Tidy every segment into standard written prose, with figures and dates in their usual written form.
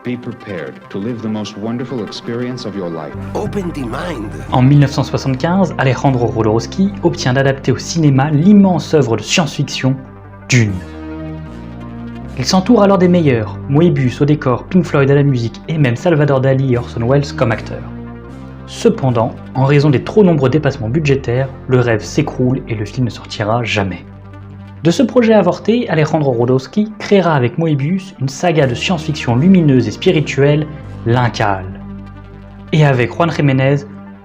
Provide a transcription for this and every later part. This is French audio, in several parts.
Be prepared to live the most wonderful experience of your life. Open the mind. En 1975, Alejandro Jodorowsky obtient d'adapter au cinéma l'immense œuvre de science-fiction Dune. Il s'entoure alors des meilleurs, Moebius au décor, Pink Floyd à la musique et même Salvador Dali et Orson Welles comme acteurs. Cependant, en raison des trop nombreux dépassements budgétaires, le rêve s'écroule et le film ne sortira jamais. De ce projet avorté, Alejandro Jodorowsky créera avec Moebius une saga de science-fiction lumineuse et spirituelle, l'Incal. Et avec Juan Jiménez,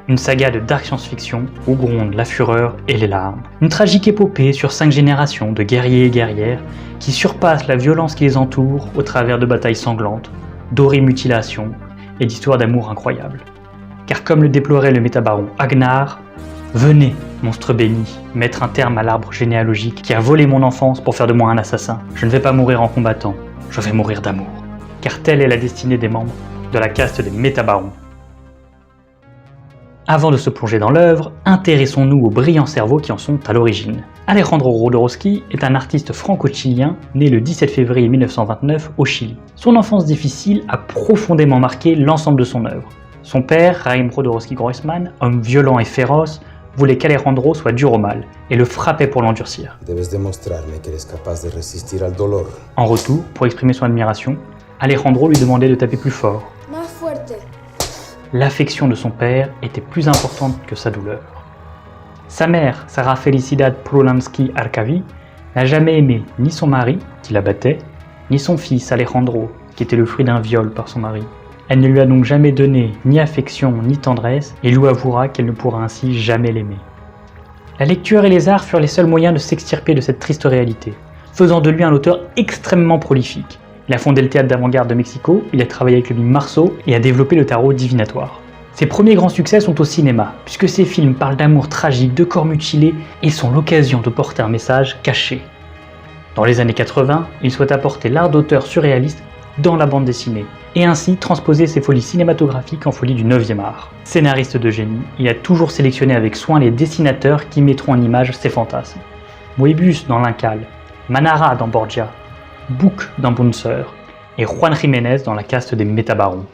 une saga de dark science-fiction où grondent la fureur et les larmes. Une tragique épopée sur 5 générations de guerriers et guerrières qui surpassent la violence qui les entoure au travers de batailles sanglantes, d'horribles mutilations et d'histoires d'amour incroyables. Car comme le déplorait le métabaron Agnar, venez, monstre béni, mettre un terme à l'arbre généalogique qui a volé mon enfance pour faire de moi un assassin. Je ne vais pas mourir en combattant, je vais mourir d'amour. Car telle est la destinée des membres de la caste des métabarons. Avant de se plonger dans l'œuvre, intéressons-nous aux brillants cerveaux qui en sont à l'origine. Alejandro Jodorowsky est un artiste franco-chilien né le 17 février 1929 au Chili. Son enfance difficile a profondément marqué l'ensemble de son œuvre. Son père, Raïm Jodorowsky Grossman, homme violent et féroce, voulait qu'Alejandro soit dur au mal et le frappait pour l'endurcir. En retour, pour exprimer son admiration, Alejandro lui demandait de taper plus fort. L'affection de son père était plus importante que sa douleur. Sa mère, Sarah Felicidad Polanski Arcavi, n'a jamais aimé ni son mari, qui la battait, ni son fils Alejandro, qui était le fruit d'un viol par son mari. Elle ne lui a donc jamais donné ni affection ni tendresse et lui avouera qu'elle ne pourra ainsi jamais l'aimer. La lecture et les arts furent les seuls moyens de s'extirper de cette triste réalité, faisant de lui un auteur extrêmement prolifique. Il a fondé le théâtre d'avant-garde de Mexico, il a travaillé avec le mime Marceau et a développé le tarot divinatoire. Ses premiers grands succès sont au cinéma, puisque ses films parlent d'amour tragique, de corps mutilés et sont l'occasion de porter un message caché. Dans les années 80, il souhaite apporter l'art d'auteur surréaliste dans la bande dessinée, et ainsi transposer ses folies cinématographiques en folies du 9e art. Scénariste de génie, il a toujours sélectionné avec soin les dessinateurs qui mettront en image ses fantasmes. Moebius dans l'Incal, Manara dans Borgia, Book dans Bouncer, et Juan Jiménez dans la caste des métabarons.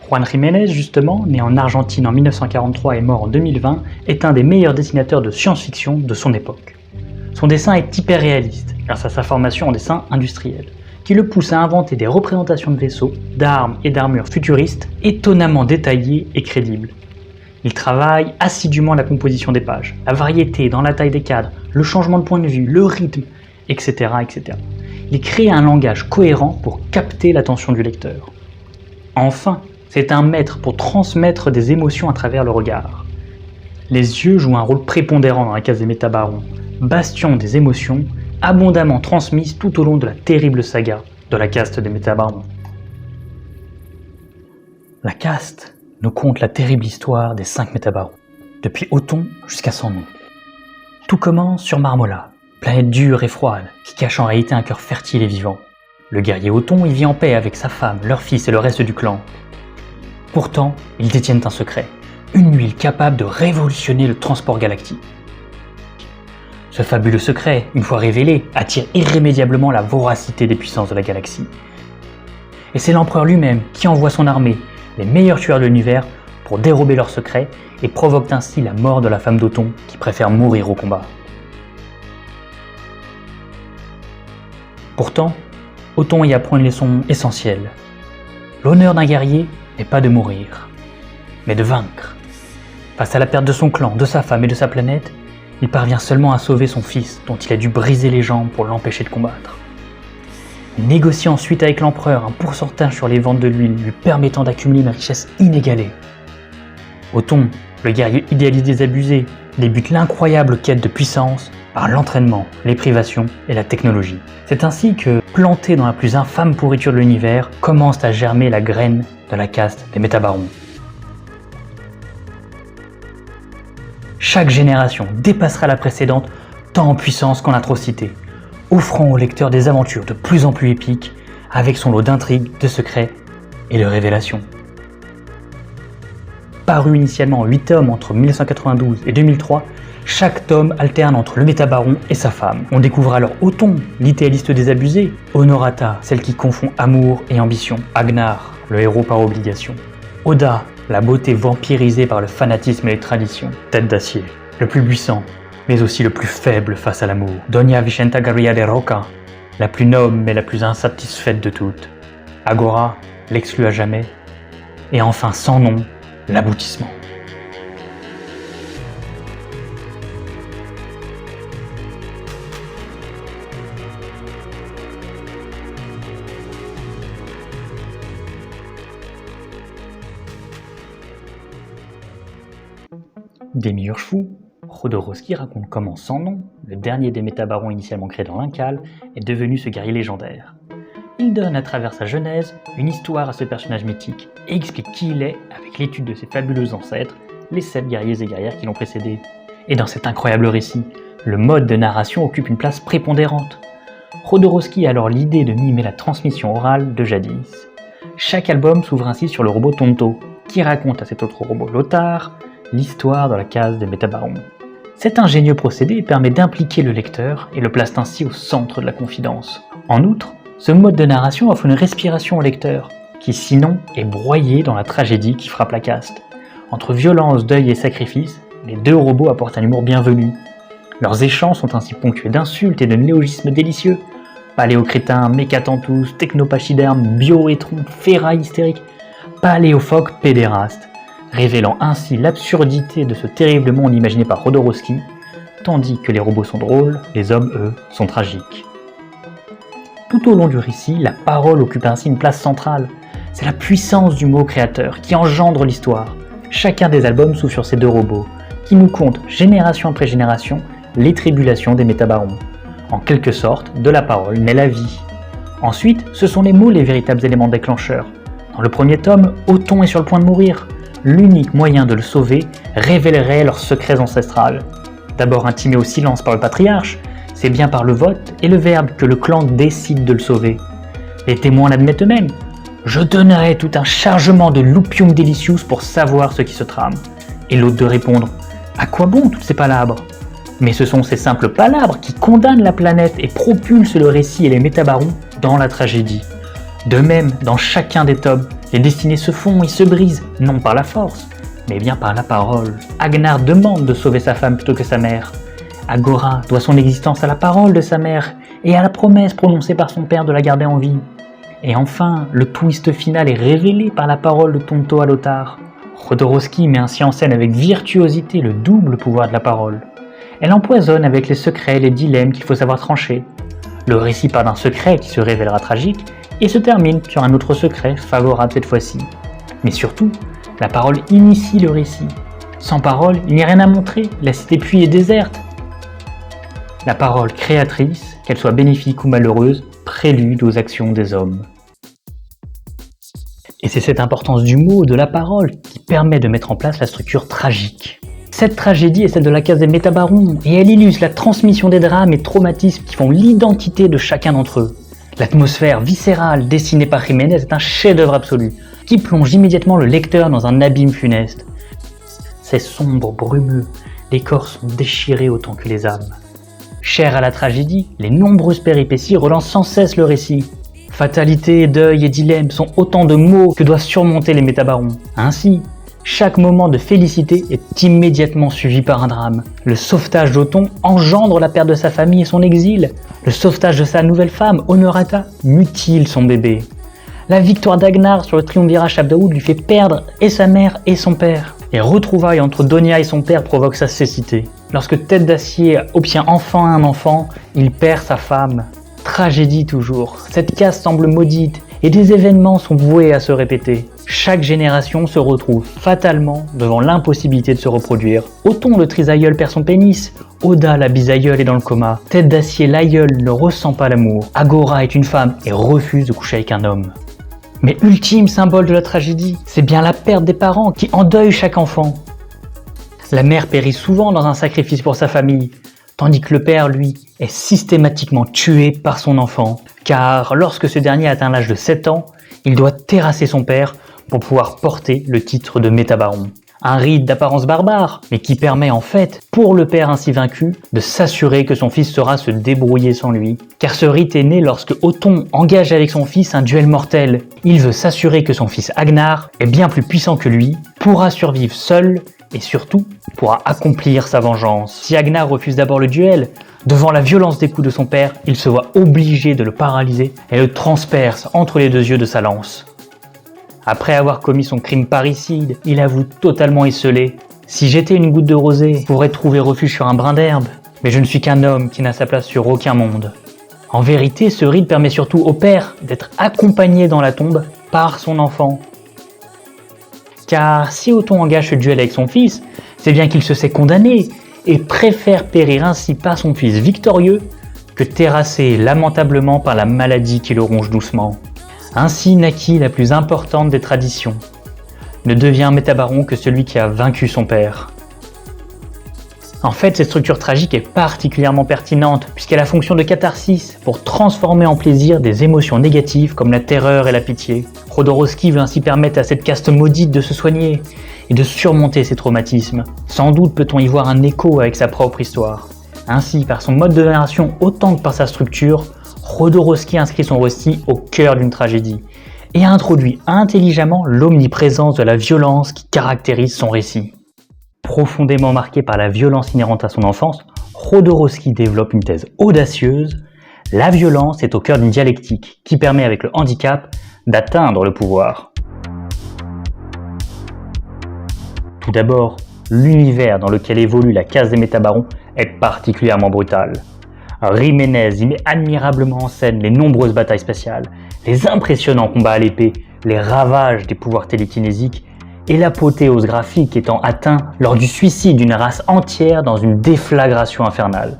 Juan Jiménez, justement, né en Argentine en 1943 et mort en 2020, est un des meilleurs dessinateurs de science-fiction de son époque. Son dessin est hyper réaliste, grâce à sa formation en dessin industriel, qui le pousse à inventer des représentations de vaisseaux, d'armes et d'armures futuristes étonnamment détaillées et crédibles. Il travaille assidûment la composition des pages, la variété dans la taille des cadres, le changement de point de vue, le rythme, etc. etc. Il crée un langage cohérent pour capter l'attention du lecteur. Enfin, c'est un maître pour transmettre des émotions à travers le regard. Les yeux jouent un rôle prépondérant dans la case des métabarons, bastion des émotions, abondamment transmises tout au long de la terrible saga de la caste des métabarons. La caste nous conte la terrible histoire des 5 métabarons, depuis Othon jusqu'à son nom. Tout commence sur Marmola, planète dure et froide, qui cache en réalité un cœur fertile et vivant. Le guerrier Othon y vit en paix avec sa femme, leur fils et le reste du clan. Pourtant, ils détiennent un secret, une huile capable de révolutionner le transport galactique. Ce fabuleux secret, une fois révélé, attire irrémédiablement la voracité des puissances de la galaxie. Et c'est l'empereur lui-même qui envoie son armée, les meilleurs tueurs de l'univers, pour dérober leur secret et provoque ainsi la mort de la femme d'Othon qui préfère mourir au combat. Pourtant, Othon y apprend une leçon essentielle. L'honneur d'un guerrier n'est pas de mourir, mais de vaincre. Face à la perte de son clan, de sa femme et de sa planète, il parvient seulement à sauver son fils, dont il a dû briser les jambes pour l'empêcher de combattre. Il négocie ensuite avec l'empereur un pourcentage sur les ventes de l'huile, lui permettant d'accumuler une richesse inégalée. Othon, le guerrier idéaliste désabusé, débute l'incroyable quête de puissance par l'entraînement, les privations et la technologie. C'est ainsi que, planté dans la plus infâme pourriture de l'univers, commence à germer la graine de la caste des métabarons. Chaque génération dépassera la précédente tant en puissance qu'en atrocité, offrant au lecteur des aventures de plus en plus épiques, avec son lot d'intrigues, de secrets et de révélations. Paru initialement en 8 tomes entre 1992 et 2003, Chaque tome alterne entre le métabaron et sa femme. On découvre alors Othon, l'idéaliste désabusé, Honorata, celle qui confond amour et ambition, Agnar, le héros par obligation, Oda, la beauté vampirisée par le fanatisme et les traditions, Tête d'acier, le plus puissant, mais aussi le plus faible face à l'amour, Doña Vicenta Garria de Roca, la plus noble mais la plus insatisfaite de toutes, Agora, l'exclut à jamais, et enfin sans nom, l'aboutissement. Démiurge fou, Jodorowsky raconte comment Sans Nom, le dernier des métabarons initialement créé dans l'Incal, est devenu ce guerrier légendaire. Il donne à travers sa genèse une histoire à ce personnage mythique et explique qui il est avec l'étude de ses fabuleux ancêtres, les 7 guerriers et guerrières qui l'ont précédé. Et dans cet incroyable récit, le mode de narration occupe une place prépondérante. Jodorowsky a alors l'idée de mimer la transmission orale de jadis. Chaque album s'ouvre ainsi sur le robot Tonto, qui raconte à cet autre robot Lothar l'histoire dans la case des métabarons. Cet ingénieux procédé permet d'impliquer le lecteur et le place ainsi au centre de la confidence. En outre, ce mode de narration offre une respiration au lecteur, qui sinon est broyé dans la tragédie qui frappe la caste. Entre violence, deuil et sacrifice, les 2 robots apportent un humour bienvenu. Leurs échanges sont ainsi ponctués d'insultes et de néologismes délicieux. Paléocrétin, mécatantus, technopachyderme, bioétron, ferraille hystérique, paléophoque pédéraste, révélant ainsi l'absurdité de ce terrible monde imaginé par Jodorowsky, tandis que les robots sont drôles, les hommes, eux, sont tragiques. Tout au long du récit, la parole occupe ainsi une place centrale. C'est la puissance du mot créateur qui engendre l'histoire. Chacun des albums s'ouvre sur ces 2 robots, qui nous content, génération après génération, les tribulations des métabarons. En quelque sorte, de la parole naît la vie. Ensuite, ce sont les mots les véritables éléments déclencheurs. Dans le premier tome, Othon est sur le point de mourir. L'unique moyen de le sauver révélerait leurs secrets ancestrales. D'abord intimé au silence par le patriarche, c'est bien par le vote et le verbe que le clan décide de le sauver. Les témoins l'admettent eux-mêmes. Je donnerai tout un chargement de lupium delicius pour savoir ce qui se trame. Et l'autre de répondre, à quoi bon toutes ces palabres? Mais ce sont ces simples palabres qui condamnent la planète et propulsent le récit et les métabarons dans la tragédie. De même, dans chacun des tomes, les destinées se font et se brisent, non par la force, mais bien par la parole. Agnar demande de sauver sa femme plutôt que sa mère. Agora doit son existence à la parole de sa mère et à la promesse prononcée par son père de la garder en vie. Et enfin, le twist final est révélé par la parole de Tonto à Lothar. Jodorowsky met ainsi en scène avec virtuosité le double pouvoir de la parole. Elle empoisonne avec les secrets et les dilemmes qu'il faut savoir trancher. Le récit part d'un secret qui se révélera tragique et se termine sur un autre secret favorable cette fois-ci. Mais surtout, la parole initie le récit. Sans parole, il n'y a rien à montrer, la cité puis est déserte. La parole créatrice, qu'elle soit bénéfique ou malheureuse, prélude aux actions des hommes. Et c'est cette importance du mot, de la parole, qui permet de mettre en place la structure tragique. Cette tragédie est celle de la case des métabarons, et elle illustre la transmission des drames et traumatismes qui font l'identité de chacun d'entre eux. L'atmosphère viscérale dessinée par Jiménez est un chef-d'œuvre absolu, qui plonge immédiatement le lecteur dans un abîme funeste. C'est sombre, brumeux, les corps sont déchirés autant que les âmes. Chères à la tragédie, les nombreuses péripéties relancent sans cesse le récit. Fatalité, deuil et dilemme sont autant de mots que doivent surmonter les métabarons. Ainsi, chaque moment de félicité est immédiatement suivi par un drame. Le sauvetage d'Othon engendre la perte de sa famille et son exil. Le sauvetage de sa nouvelle femme, Honorata, mutile son bébé. La victoire d'Agnar sur le triumvirat Shabdaoud lui fait perdre et sa mère et son père. Les retrouvailles entre Donia et son père provoquent sa cécité. Lorsque Tête d'Acier obtient enfin un enfant, il perd sa femme. Tragédie toujours. Cette case semble maudite et des événements sont voués à se répéter. Chaque génération se retrouve fatalement devant l'impossibilité de se reproduire. Othon le trisaïeul perd son pénis, Oda la bisaïeule est dans le coma, Tête d'Acier l'aïeul ne ressent pas l'amour, Agora est une femme et refuse de coucher avec un homme. Mais ultime symbole de la tragédie, c'est bien la perte des parents qui endeuille chaque enfant. La mère périt souvent dans un sacrifice pour sa famille, tandis que le père, lui, est systématiquement tué par son enfant, car lorsque ce dernier atteint l'âge de 7 ans, il doit terrasser son père pour pouvoir porter le titre de métabaron. Un rite d'apparence barbare, mais qui permet en fait, pour le père ainsi vaincu, de s'assurer que son fils saura se débrouiller sans lui. Car ce rite est né lorsque Othon engage avec son fils un duel mortel. Il veut s'assurer que son fils Agnar est bien plus puissant que lui, pourra survivre seul et surtout pourra accomplir sa vengeance. Si Agnar refuse d'abord le duel, devant la violence des coups de son père, il se voit obligé de le paralyser et le transperce entre les deux yeux de sa lance. Après avoir commis son crime parricide, il avoue totalement esseulé. Si j'étais une goutte de rosée, je pourrais trouver refuge sur un brin d'herbe, mais je ne suis qu'un homme qui n'a sa place sur aucun monde. En vérité, ce rite permet surtout au père d'être accompagné dans la tombe par son enfant. Car si Othon engage ce duel avec son fils, c'est bien qu'il se sait condamné et préfère périr ainsi par son fils victorieux que terrassé lamentablement par la maladie qui le ronge doucement. Ainsi naquit la plus importante des traditions. Ne devient Métabaron que celui qui a vaincu son père. En fait, cette structure tragique est particulièrement pertinente puisqu'elle a la fonction de catharsis pour transformer en plaisir des émotions négatives comme la terreur et la pitié. Jodorowsky veut ainsi permettre à cette caste maudite de se soigner et de surmonter ses traumatismes. Sans doute peut-on y voir un écho avec sa propre histoire. Ainsi, par son mode de narration autant que par sa structure, Jodorowsky inscrit son récit au cœur d'une tragédie et introduit intelligemment l'omniprésence de la violence qui caractérise son récit. Profondément marqué par la violence inhérente à son enfance, Jodorowsky développe une thèse audacieuse. La violence est au cœur d'une dialectique qui permet avec le handicap d'atteindre le pouvoir. Tout d'abord, l'univers dans lequel évolue la case des Métabarons est particulièrement brutal. Jiménez y met admirablement en scène les nombreuses batailles spatiales, les impressionnants combats à l'épée, les ravages des pouvoirs télékinésiques et l'apothéose graphique étant atteint lors du suicide d'une race entière dans une déflagration infernale.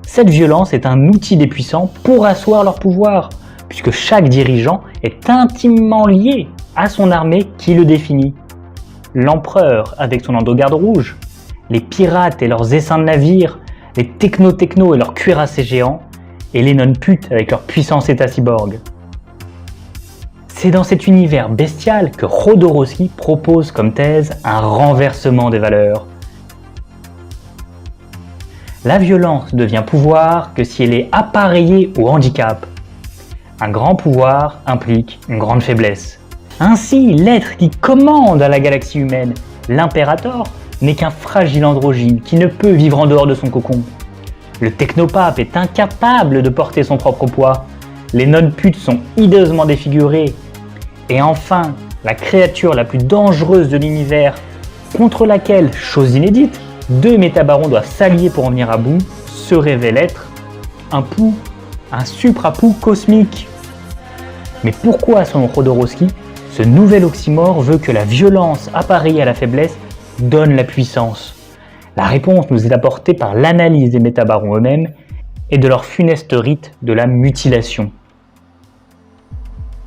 Cette violence est un outil des puissants pour asseoir leur pouvoir, puisque chaque dirigeant est intimement lié à son armée qui le définit. L'empereur avec son endogarde rouge, les pirates et leurs essaims de navires, les techno et leurs cuirassés géants, et les non-putes avec leur puissance état cyborg. C'est dans cet univers bestial que Jodorowsky propose comme thèse un renversement des valeurs. La violence devient pouvoir que si elle est appareillée au handicap. Un grand pouvoir implique une grande faiblesse. Ainsi, l'être qui commande à la galaxie humaine, l'impérator, n'est qu'un fragile androgyne qui ne peut vivre en dehors de son cocon. Le technopape est incapable de porter son propre poids. Les non-putes sont hideusement défigurées. Et enfin, la créature la plus dangereuse de l'univers, contre laquelle, chose inédite, deux métabarons doivent s'allier pour en venir à bout, se révèle être un suprapou cosmique. Mais pourquoi, selon Jodorowsky, ce nouvel oxymore veut que la violence appareillée à la faiblesse donne la puissance? La réponse nous est apportée par l'analyse des métabarons eux-mêmes et de leur funeste rite de la mutilation.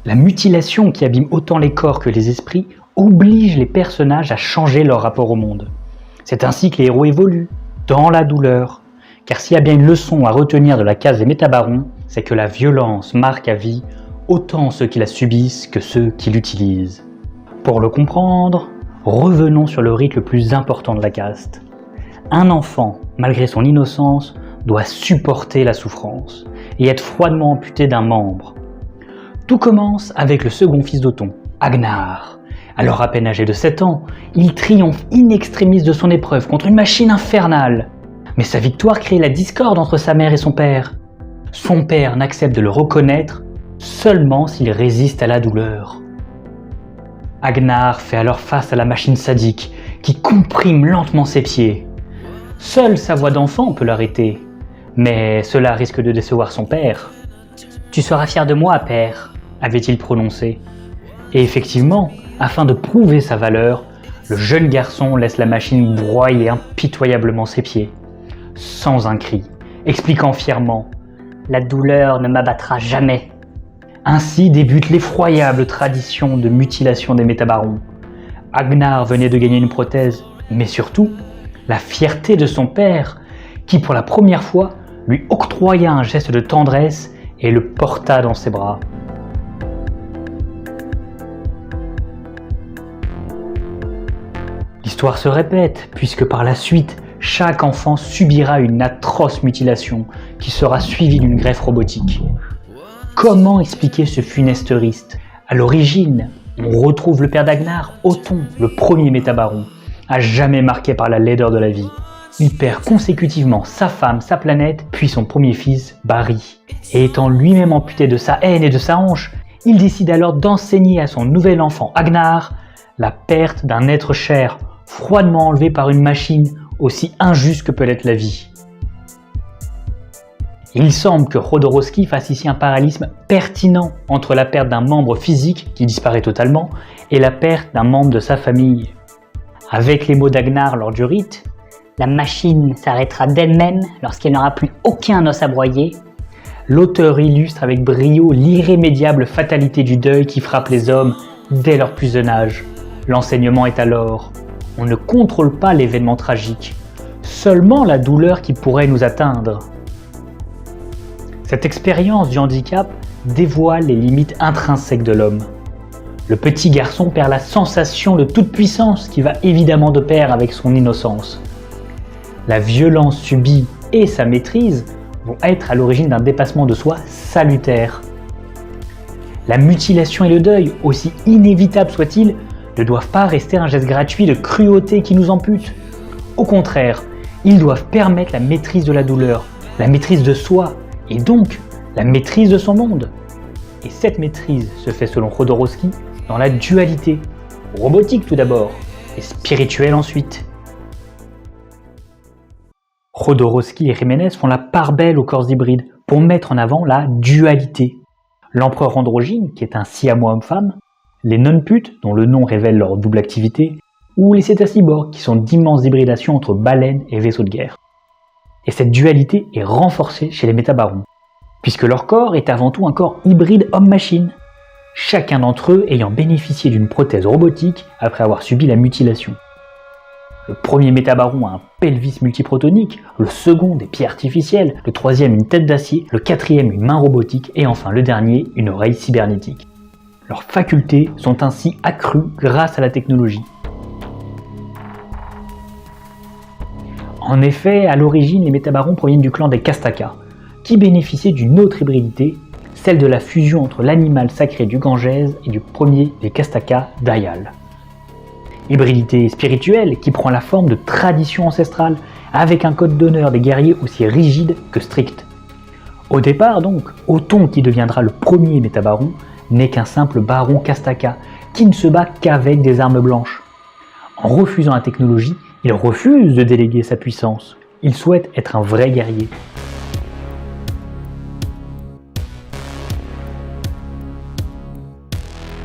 La mutilation qui abîme autant les corps que les esprits oblige les personnages à changer leur rapport au monde. C'est ainsi que les héros évoluent, dans la douleur. Car s'il y a bien une leçon à retenir de la case des métabarons, c'est que la violence marque à vie autant ceux qui la subissent que ceux qui l'utilisent. Pour le comprendre, revenons sur le rite le plus important de la caste. Un enfant, malgré son innocence, doit supporter la souffrance et être froidement amputé d'un membre. Tout commence avec le second fils d'Othon, Agnar. Alors à peine âgé de 7 ans, il triomphe in extremis de son épreuve contre une machine infernale. Mais sa victoire crée la discorde entre sa mère et son père. Son père n'accepte de le reconnaître seulement s'il résiste à la douleur. Agnar fait alors face à la machine sadique qui comprime lentement ses pieds. Seule sa voix d'enfant peut l'arrêter, mais cela risque de décevoir son père. « Tu seras fier de moi, père », avait-il prononcé. Et effectivement, afin de prouver sa valeur, le jeune garçon laisse la machine broyer impitoyablement ses pieds, sans un cri, expliquant fièrement « La douleur ne m'abattra jamais ». Ainsi débute l'effroyable tradition de mutilation des métabarons. Agnar venait de gagner une prothèse, mais surtout, la fierté de son père, qui pour la première fois lui octroya un geste de tendresse et le porta dans ses bras. L'histoire se répète, puisque par la suite, chaque enfant subira une atroce mutilation qui sera suivie d'une greffe robotique. Comment expliquer ce funeste risque ? À l'origine, on retrouve le père d'Agnar, Othon, le premier métabaron, à jamais marqué par la laideur de la vie. Il perd consécutivement sa femme, sa planète, puis son premier fils, Barry. Et étant lui-même amputé de sa haine et de sa hanche, il décide alors d'enseigner à son nouvel enfant, Agnar, la perte d'un être cher, froidement enlevé par une machine aussi injuste que peut l'être la vie. Il semble que Jodorowsky fasse ici un parallélisme pertinent entre la perte d'un membre physique, qui disparaît totalement, et la perte d'un membre de sa famille. Avec les mots d'Agnar lors du rite, La machine s'arrêtera d'elle-même lorsqu'elle n'aura plus aucun os à broyer. l'auteur illustre avec brio l'irrémédiable fatalité du deuil qui frappe les hommes dès leur plus jeune âge. L'enseignement est alors: on ne contrôle pas l'événement tragique, seulement la douleur qui pourrait nous atteindre. Cette expérience du handicap dévoile les limites intrinsèques de l'homme. Le petit garçon perd la sensation de toute puissance qui va évidemment de pair avec son innocence. La violence subie et sa maîtrise vont être à l'origine d'un dépassement de soi salutaire. La mutilation et le deuil, aussi inévitables soient-ils, ne doivent pas rester un geste gratuit de cruauté qui nous ampute. Au contraire, ils doivent permettre la maîtrise de la douleur, la maîtrise de soi, et donc la maîtrise de son monde. Et cette maîtrise se fait selon Jodorowsky dans la dualité, robotique tout d'abord, et spirituelle ensuite. Jodorowsky et Jiménez font la part belle aux corps hybrides pour mettre en avant la dualité. L'empereur androgyne, qui est un siamois homme-femme, les non-putes, dont le nom révèle leur double activité, ou les cétacyborgs, qui sont d'immenses hybridations entre baleines et vaisseaux de guerre. Et cette dualité est renforcée chez les métabarons, puisque leur corps est avant tout un corps hybride homme-machine, chacun d'entre eux ayant bénéficié d'une prothèse robotique après avoir subi la mutilation. Le premier métabaron a un pelvis multiprotonique, le second des pieds artificiels, le troisième une tête d'acier, le quatrième une main robotique et enfin le dernier une oreille cybernétique. Leurs facultés sont ainsi accrues grâce à la technologie. En effet, à l'origine, les métabarons proviennent du clan des Kastaka, qui bénéficiaient d'une autre hybridité, celle de la fusion entre l'animal sacré du Ganges et du premier des Kastaka, Dayal. Hybridité spirituelle qui prend la forme de tradition ancestrale, avec un code d'honneur des guerriers aussi rigide que strict. Au départ donc, Othon, qui deviendra le premier métabaron, n'est qu'un simple baron Kastaka, qui ne se bat qu'avec des armes blanches. En refusant la technologie, il refuse de déléguer sa puissance. Il souhaite être un vrai guerrier.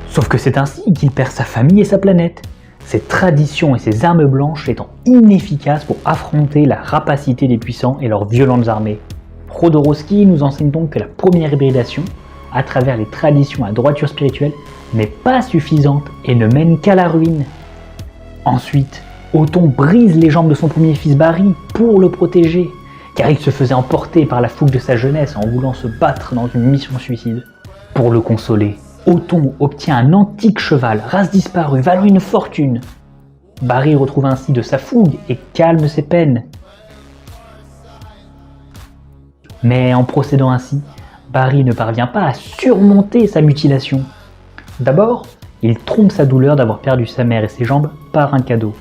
Sauf que c'est ainsi qu'il perd sa famille et sa planète, ses traditions et ses armes blanches étant inefficaces pour affronter la rapacité des puissants et leurs violentes armées. Jodorowsky nous enseigne donc que la première hybridation, à travers les traditions à droiture spirituelle, n'est pas suffisante et ne mène qu'à la ruine. Ensuite, Othon brise les jambes de son premier fils Barry pour le protéger, car il se faisait emporter par la fougue de sa jeunesse en voulant se battre dans une mission suicide. Pour le consoler, Othon obtient un antique cheval, race disparue, valant une fortune. Barry retrouve ainsi de sa fougue et calme ses peines. Mais en procédant ainsi, Barry ne parvient pas à surmonter sa mutilation. D'abord, il trompe sa douleur d'avoir perdu sa mère et ses jambes par un cadeau.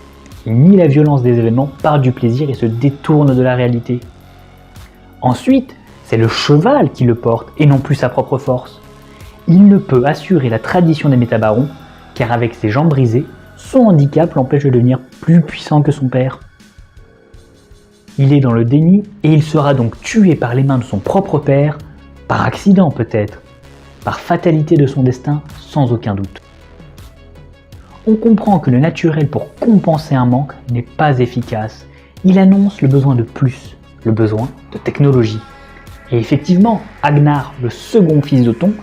Il nie la violence des événements par du plaisir et se détourne de la réalité. Ensuite, c'est le cheval qui le porte et non plus sa propre force. Il ne peut assurer la tradition des métabarons, car avec ses jambes brisées, son handicap l'empêche de devenir plus puissant que son père. Il est dans le déni et il sera donc tué par les mains de son propre père, par accident peut-être, par fatalité de son destin sans aucun doute. On comprend que le naturel pour compenser un manque n'est pas efficace. Il annonce le besoin de plus, le besoin de technologie. Et effectivement, Agnar, le second fils d'Othon,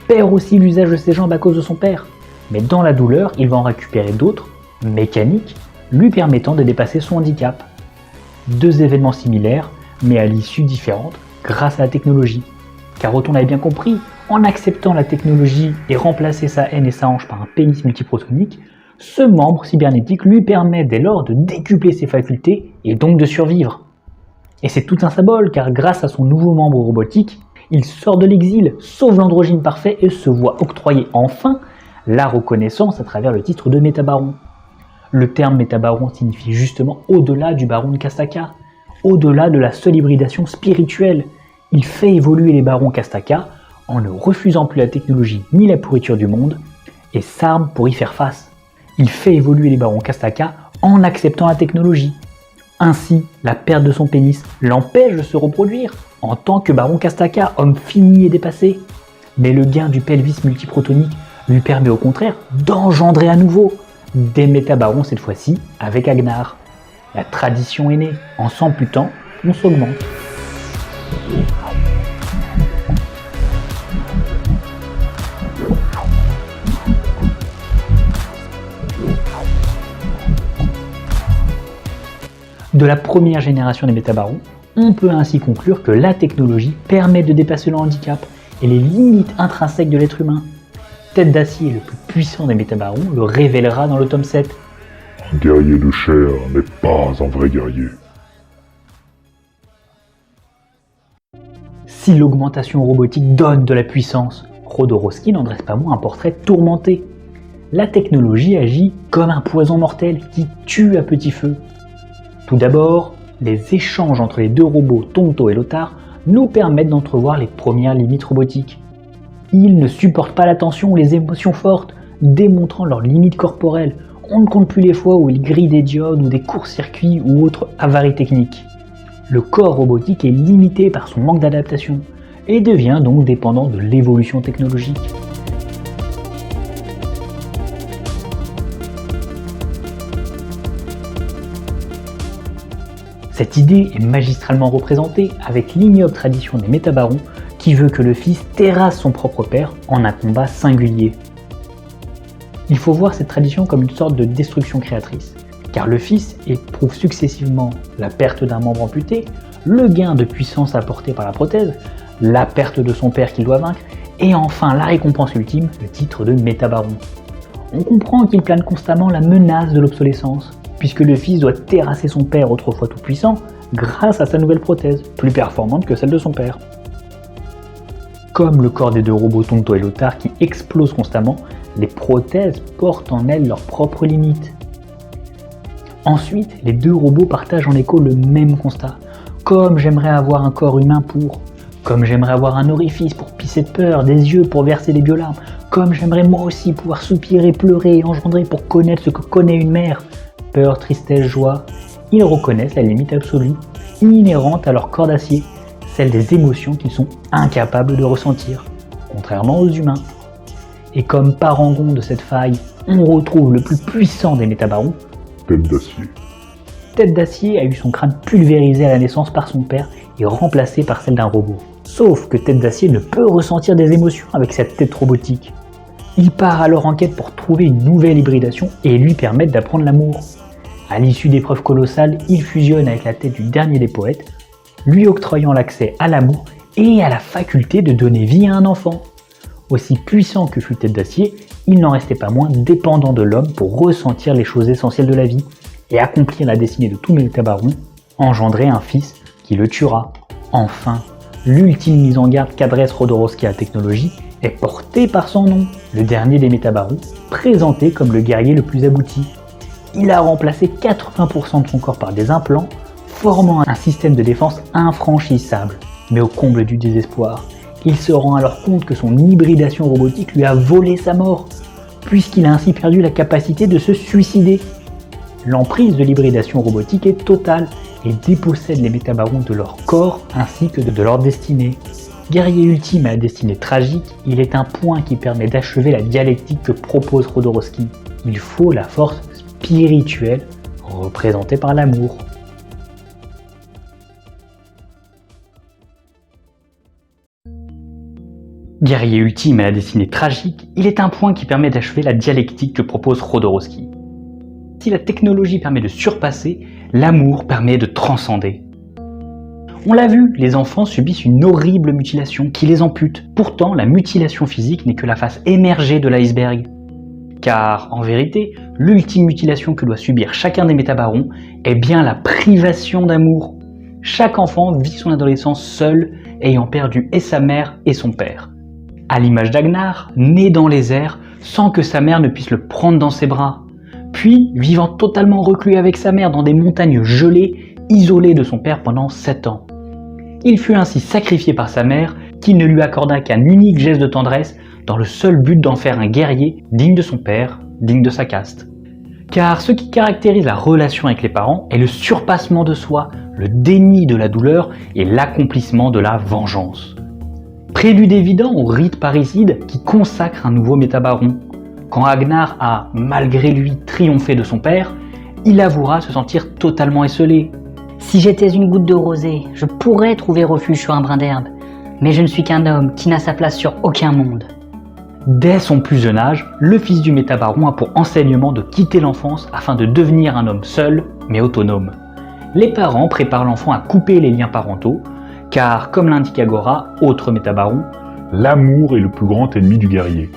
perd aussi l'usage de ses jambes à cause de son père. Mais dans la douleur, il va en récupérer d'autres, mécaniques, lui permettant de dépasser son handicap. Deux événements similaires, mais à l'issue différente grâce à la technologie. Car Othon l'avait bien compris, en acceptant la technologie et remplacer sa haine et sa hanche par un pénis multiprotonique, Ce membre cybernétique lui permet dès lors de décupler ses facultés et donc de survivre. Et c'est tout un symbole car grâce à son nouveau membre robotique, il sort de l'exil, sauve l'androgyne parfait et se voit octroyer enfin la reconnaissance à travers le titre de métabaron. Le terme métabaron signifie justement au-delà du baron de Castaka, au-delà de la seule hybridation spirituelle. Il fait évoluer les barons Castaka en ne refusant plus la technologie ni la pourriture du monde et s'arme pour y faire face. Il fait évoluer les barons Castaka en acceptant la technologie. Ainsi, la perte de son pénis l'empêche de se reproduire en tant que baron Castaka, homme fini et dépassé. Mais le gain du pelvis multiprotonique lui permet au contraire d'engendrer à nouveau des métabarons cette fois-ci avec Agnar. La tradition est née, en s'amputant, on s'augmente. De la première génération des métabarons, on peut ainsi conclure que la technologie permet de dépasser le handicap et les limites intrinsèques de l'être humain. Tête d'acier, le plus puissant des métabarons, le révélera dans le tome 7. Un guerrier de chair n'est pas un vrai guerrier. Si l'augmentation robotique donne de la puissance, Jodorowsky n'en dresse pas moins un portrait tourmenté. La technologie agit comme un poison mortel qui tue à petit feu. Tout d'abord, les échanges entre les deux robots Tonto et Lothar nous permettent d'entrevoir les premières limites robotiques. Ils ne supportent pas la tension ou les émotions fortes, démontrant leurs limites corporelles. On ne compte plus les fois où ils grillent des diodes ou des courts-circuits ou autres avaries techniques. Le corps robotique est limité par son manque d'adaptation et devient donc dépendant de l'évolution technologique. Cette idée est magistralement représentée avec l'ignoble tradition des métabarons qui veut que le fils terrasse son propre père en un combat singulier. Il faut voir cette tradition comme une sorte de destruction créatrice, car le fils éprouve successivement la perte d'un membre amputé, le gain de puissance apporté par la prothèse, la perte de son père qu'il doit vaincre, et enfin la récompense ultime, le titre de métabaron. On comprend qu'il plane constamment la menace de l'obsolescence, puisque le fils doit terrasser son père autrefois tout puissant grâce à sa nouvelle prothèse, plus performante que celle de son père. Comme le corps des deux robots Tonto et Lothar qui explosent constamment, les prothèses portent en elles leurs propres limites. Ensuite, les deux robots partagent en écho le même constat. Comme j'aimerais avoir un corps humain pour, comme j'aimerais avoir un orifice pour pisser de peur, des yeux pour verser des biolarmes, comme j'aimerais moi aussi pouvoir soupirer, pleurer et engendrer pour connaître ce que connaît une mère. Peur, tristesse, joie, ils reconnaissent la limite absolue, inhérente à leur corps d'acier, celle des émotions qu'ils sont incapables de ressentir, contrairement aux humains. Et comme parangon de cette faille, on retrouve le plus puissant des métabarons, Tête d'acier. Tête d'acier a eu son crâne pulvérisé à la naissance par son père et remplacé par celle d'un robot. Sauf que Tête d'acier ne peut ressentir des émotions avec cette tête robotique. Il part alors en quête pour trouver une nouvelle hybridation et lui permettre d'apprendre l'amour. À l'issue d'épreuves colossales, il fusionne avec la tête du dernier des poètes, lui octroyant l'accès à l'amour et à la faculté de donner vie à un enfant. Aussi puissant que fut Tête d'acier, il n'en restait pas moins dépendant de l'homme pour ressentir les choses essentielles de la vie et accomplir la destinée de tous les métabarons, engendrer un fils qui le tuera. Enfin, l'ultime mise en garde qu'adresse Jodorowsky à la technologie est portée par son nom, le dernier des métabarons, présenté comme le guerrier le plus abouti. Il a remplacé 80% de son corps par des implants, formant un système de défense infranchissable. Mais au comble du désespoir, il se rend alors compte que son hybridation robotique lui a volé sa mort, puisqu'il a ainsi perdu la capacité de se suicider. L'emprise de l'hybridation robotique est totale et dépossède les métabarons de leur corps ainsi que de leur destinée. Guerrier ultime à la destinée tragique, il est un point qui permet d'achever la dialectique que propose Jodorowsky. Il faut la force spirituelle représentée par l'amour. Guerrier ultime à la destinée tragique, il est un point qui permet d'achever la dialectique que propose Jodorowsky. Si la technologie permet de surpasser, l'amour permet de transcender. On l'a vu, les enfants subissent une horrible mutilation qui les ampute. Pourtant, la mutilation physique n'est que la face émergée de l'iceberg. Car, en vérité, l'ultime mutilation que doit subir chacun des métabarons est bien la privation d'amour. Chaque enfant vit son adolescence seul, ayant perdu et sa mère et son père. À l'image d'Agnar, né dans les airs, sans que sa mère ne puisse le prendre dans ses bras. Puis, vivant totalement reclus avec sa mère dans des montagnes gelées, isolé de son père pendant 7 ans. Il fut ainsi sacrifié par sa mère, qui ne lui accorda qu'un unique geste de tendresse, dans le seul but d'en faire un guerrier digne de son père, digne de sa caste. Car ce qui caractérise la relation avec les parents est le surpassement de soi, le déni de la douleur et l'accomplissement de la vengeance. Prélude évident au rite parricide qui consacre un nouveau métabaron. Quand Agnar a, malgré lui, triomphé de son père, il avouera se sentir totalement esseulé. Si j'étais une goutte de rosée, je pourrais trouver refuge sur un brin d'herbe, mais je ne suis qu'un homme qui n'a sa place sur aucun monde. Dès son plus jeune âge, le fils du métabaron a pour enseignement de quitter l'enfance afin de devenir un homme seul, mais autonome. Les parents préparent l'enfant à couper les liens parentaux, car, comme l'indique Agora, autre métabaron, L'amour est le plus grand ennemi du guerrier.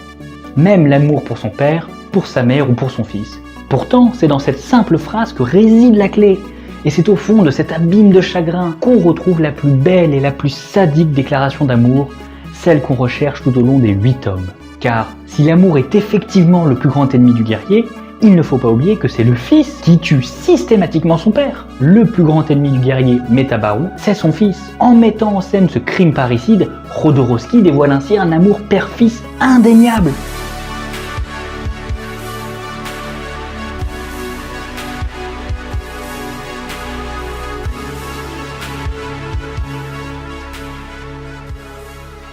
même l'amour pour son père, pour sa mère ou pour son fils. Pourtant, c'est dans cette simple phrase que réside la clé, et c'est au fond de cet abîme de chagrin qu'on retrouve la plus belle et la plus sadique déclaration d'amour, celle qu'on recherche tout au long des 8 tomes. Car si l'amour est effectivement le plus grand ennemi du guerrier, il ne faut pas oublier que c'est le fils qui tue systématiquement son père. Le plus grand ennemi du guerrier métabaron, c'est son fils. En mettant en scène ce crime parricide, Jodorowsky dévoile ainsi un amour père-fils indéniable.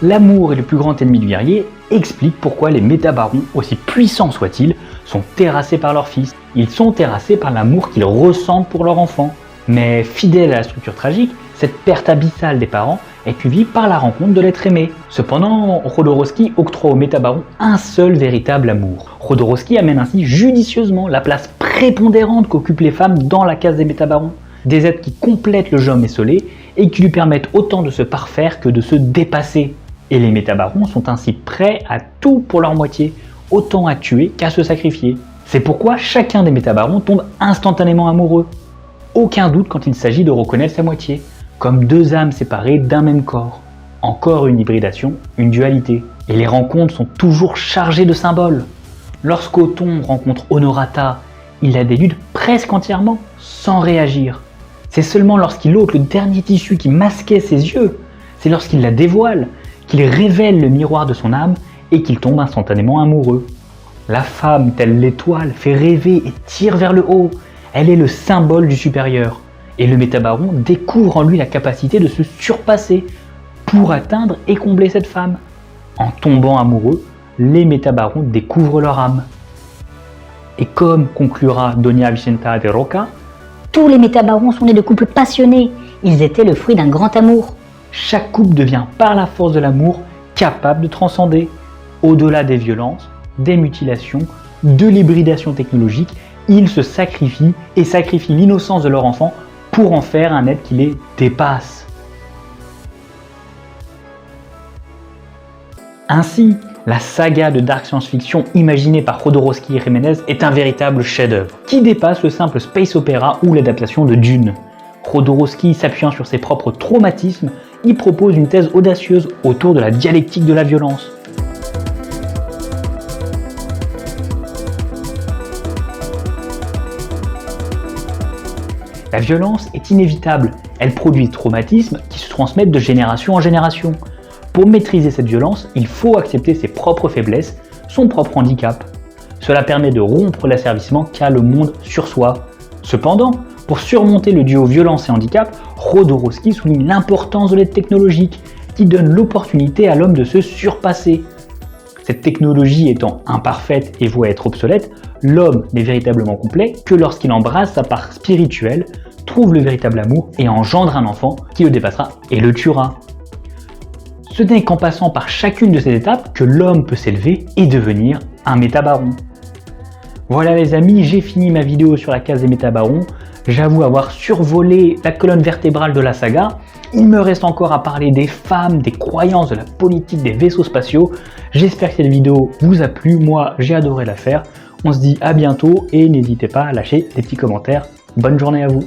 L'amour est le plus grand ennemi du guerrier explique pourquoi les métabarons, aussi puissants soient-ils, sont terrassés par leur fils. Ils sont terrassés par l'amour qu'ils ressentent pour leur enfant. Mais fidèle à la structure tragique, cette perte abyssale des parents est suivie par la rencontre de l'être aimé. Cependant, Jodorowsky octroie aux métabarons un seul véritable amour. Jodorowsky amène ainsi judicieusement la place prépondérante qu'occupent les femmes dans la case des métabarons. Des êtres qui complètent le jeune esseulé et qui lui permettent autant de se parfaire que de se dépasser. Et les métabarons sont ainsi prêts à tout pour leur moitié, autant à tuer qu'à se sacrifier. C'est pourquoi chacun des métabarons tombe instantanément amoureux. Aucun doute quand il s'agit de reconnaître sa moitié, comme deux âmes séparées d'un même corps. Encore une hybridation, une dualité. Et les rencontres sont toujours chargées de symboles. Lorsqu'Othon rencontre Honorata, il la dénude presque entièrement, sans réagir. C'est seulement lorsqu'il ôte le dernier tissu qui masquait ses yeux, c'est lorsqu'il la dévoile, qu'il révèle le miroir de son âme et qu'il tombe instantanément amoureux. La femme, telle l'étoile, fait rêver et tire vers le haut. Elle est le symbole du supérieur. Et le métabaron découvre en lui la capacité de se surpasser pour atteindre et combler cette femme. En tombant amoureux, les métabarons découvrent leur âme. Et comme conclura Doña Vicenta de Roca, Tous les métabarons sont nés de couples passionnés. Ils étaient le fruit d'un grand amour. chaque couple devient par la force de l'amour capable de transcender. Au-delà des violences, des mutilations, de l'hybridation technologique, ils se sacrifient et sacrifient l'innocence de leur enfant pour en faire un être qui les dépasse. Ainsi, la saga de dark science-fiction imaginée par Jodorowsky et Jiménez est un véritable chef-d'œuvre, qui dépasse le simple space opéra ou l'adaptation de Dune. Jodorowsky, s'appuyant sur ses propres traumatismes, y propose une thèse audacieuse autour de la dialectique de la violence. La violence est inévitable, elle produit des traumatismes qui se transmettent de génération en génération. Pour maîtriser cette violence, il faut accepter ses propres faiblesses, son propre handicap. Cela permet de rompre l'asservissement qu'a le monde sur soi. Cependant, pour surmonter le duo violence et handicap, Jodorowsky souligne l'importance de l'aide technologique, qui donne l'opportunité à l'homme de se surpasser. Cette technologie étant imparfaite et vouée à être obsolète, l'homme n'est véritablement complet que lorsqu'il embrasse sa part spirituelle, trouve le véritable amour et engendre un enfant qui le dépassera et le tuera. Ce n'est qu'en passant par chacune de ces étapes que l'homme peut s'élever et devenir un métabaron. Voilà les amis, j'ai fini ma vidéo sur la case des métabarons. J'avoue avoir survolé la colonne vertébrale de la saga. Il me reste encore à parler des femmes, des croyances, de la politique des vaisseaux spatiaux. J'espère que cette vidéo vous a plu, moi j'ai adoré la faire. On se dit à bientôt et n'hésitez pas à lâcher des petits commentaires. Bonne journée à vous!